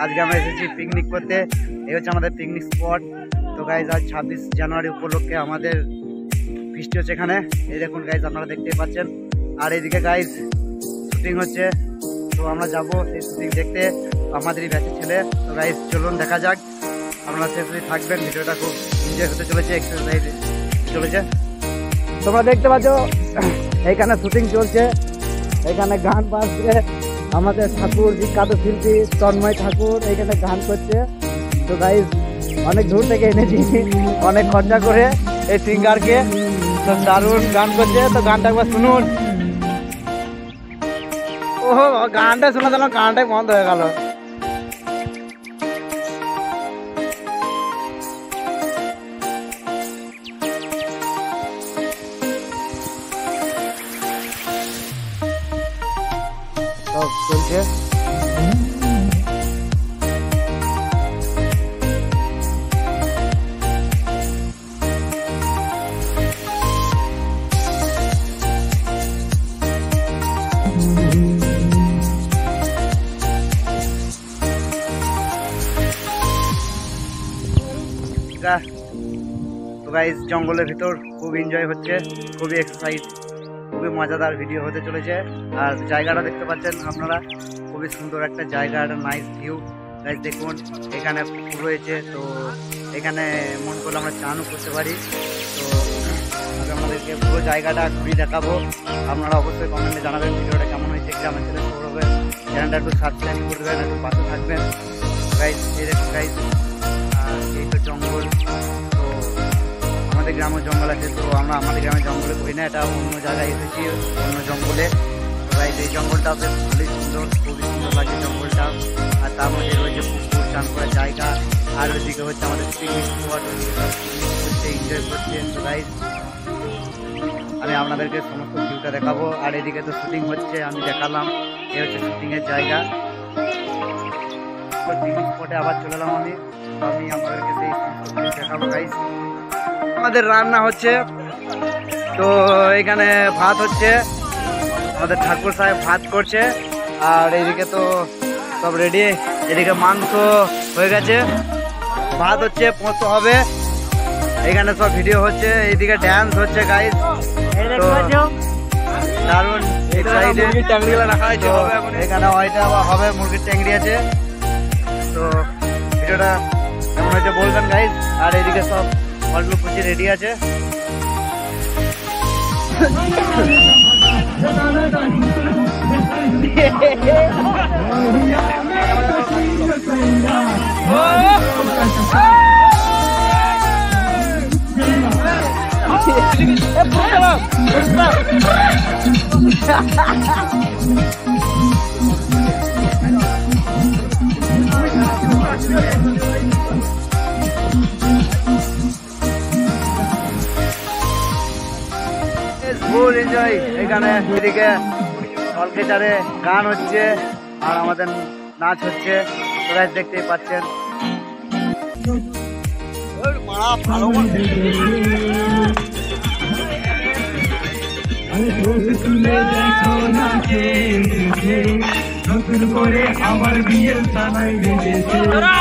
আজকে আমরা এসেছি পিকনিক করতে। এই হচ্ছে আমাদের পিকনিক স্পট। তো গাইজ আজ 26 জানুয়ারি উপলক্ষে আমাদের বৃষ্টি হচ্ছে এখানে। এই দেখুন গাইজ, আপনারা দেখতেই পাচ্ছেন। আর এইদিকে গাইজ শুটিং হচ্ছে, তো আমরা যাবো সেই শুটিং দেখতে, আমাদেরই ব্যাচের ছেলে। তো গাইজ চলুন দেখা যাক, আপনারা শেষে থাকবেন। ভিডিওটা খুব এনজয় হতে চলেছে, এক্সারসাইজ চলেছে। তোমরা দেখতে পাচ্ছ এইখানে শুটিং চলছে, এখানে গান বাজছে। আমাদের ঠাকুর বিখ্যাত শিল্পী তন্ময় ঠাকুর এখানে গান করছে। তো গাইজ অনেক দূর থেকে এনেছি, অনেক খরচা করে এই সিঙ্গারকে। তো দারুণ গান করছে, তো গানটা একবার শুনুন। ও গানটা শোনা যেন গানটাই বন্ধ হয়ে গেল। সব চলছে। তো গাইস জঙ্গলের ভিতর খুব এনজয় হচ্ছে, খুবই এক্সারসাইজ, খুবই মজাদার ভিডিও হতে চলেছে। আর জায়গাটা দেখতে পাচ্ছেন আপনারা, খুবই সুন্দর একটা জায়গা, একটা নাইস ভিউ। গাইস দেখুন এখানে পুকুর রয়েছে, তো এখানে মন করলে আমরা চানও করতে পারি। তো আমাদেরকে পুরো জায়গাটা ঘুরিয়ে দেখাবো। আপনারা অবশ্যই কমেন্টে জানাবেন ভিডিওটা কেমন হয়েছে। গ্রামের ছেলে সৌরভের চ্যানেলটা একটু সাবস্ক্রাইব করে দেবেন, একটু পাশে থাকবেন। গাইস এই দেখুন গাইস, এই তো জঙ্গল। তো আমাদের গ্রামের জঙ্গল আছে, তো আমরা আমাদের গ্রামের জঙ্গলে করি না, এটা অন্য জায়গায় এসেছি, অন্য জঙ্গলে। তো গাইস এই জঙ্গলটা বেশ খুবই সুন্দর, খুবই সুন্দর লাগে জঙ্গলটা। আর তার মধ্যে রয়েছে পুকুর, চান করার জায়গা। আর ওইদিকে হচ্ছে আমাদের পিকনিক স্পট, করছে, এনজয় করছে। তো গাইস আমি আপনাদেরকে সমস্ত ভিউটা দেখাবো। আর এদিকে তো শুটিং হচ্ছে, আমি দেখালাম। এই হচ্ছে শুটিংয়ের জায়গা। পিকনিক স্পটে আবার চলে এলাম আমি আপনাদেরকে সেই দেখাবো। গাইস আমাদের রান্না হচ্ছে, তো এখানে ভাত হচ্ছে, আমাদের ঠাকুর সাহেব ভাত করছে। আর এদিকে তো সব রেডি, এদিকে মাংস হয়ে গেছে, ভাত হচ্ছে, পোস্ত হবে। এখানে সব ভিডিও হচ্ছে, এইদিকে ড্যান্স হচ্ছে। গাইস তো দারুণ এখানে হয়তো আবার হবে, মুরগির ট্যাংরি আছে। তো ভিডিওটা কেমন হয়েছে বলবেন গাইস। আর এইদিকে সব ফলগুলো কুচি রেডি আছে। ফুল এনজয় এখানে। এদিকে অলকেচারে গান হচ্ছে আর আমাদের নাচ হচ্ছে, সবাই দেখতেই পাচ্ছেন। আমার বিয়ে দেখো না